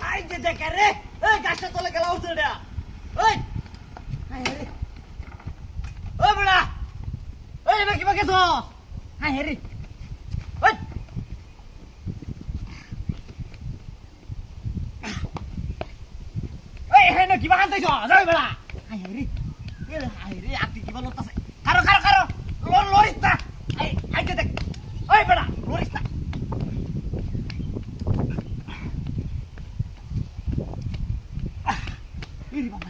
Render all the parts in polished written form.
I যে দেখে রে এই গাছটা তলে গেলা উঠে রে ওই আই রে ওই বড়া ওই এবার কি বাকেছো আই রে ওই ওই হে না কি বাকান তাইছো যাই বড়া আই রে আপনি কি বলতাছ কারো লরিস না আই যে দেখ ওই বড়া লরিস না ইরি বাবা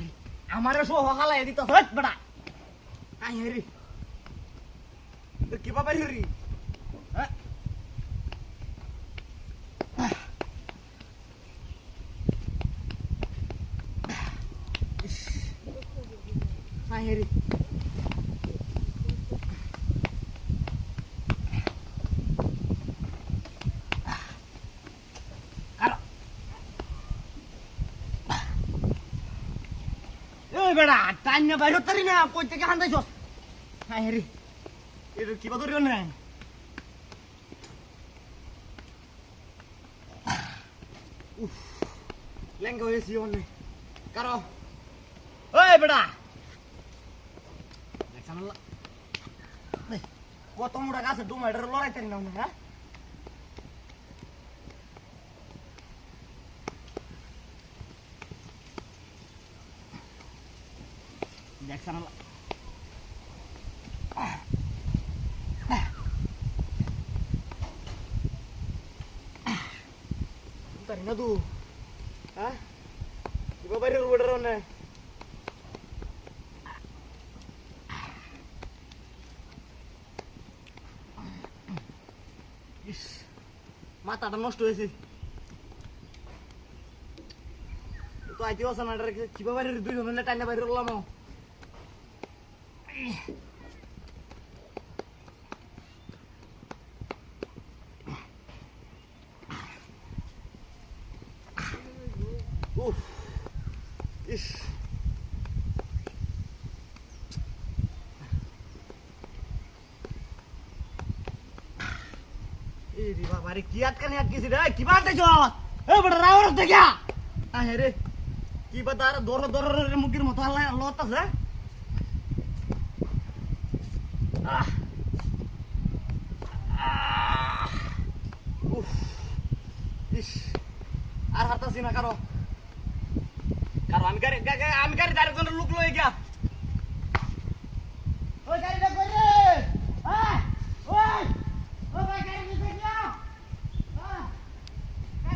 আমারে সো হকালা এদিত হট বড়া আই হেরি কি বাবা হেরি হ্যাঁ আই হেরি বেড়া টাইম না বাইর হতারি না কই থেকে হান্দাইছস হাই রে এর কি বাদরিও না উফ লেঙ্গা হয়েছি অনে কারো ওই বেড়া দেখছান আল্লাহ কত মোটা গাছে ডুমাইডার লড়াইতারি না হ্যাঁ দেখছান আল্লাহ তারি না তু হ্যাঁ কি বাবারে রুড়ার না ইস মাথাটা নষ্ট হয়েছে তো আইতে আসা না কি বাবারে দুই মিলে টাইনা বাইরে রলাম Uf. Ish. Iri baba re kiat kan yaat kisi deh ki baat hai jo bada rawar de kya ah re ki bata dor re mukir moto Allah lotas hai Uf. Ish. Ar harta sina karo আমি গাড়ি দাঁড়িয়ে লোক লয়ে গিয়া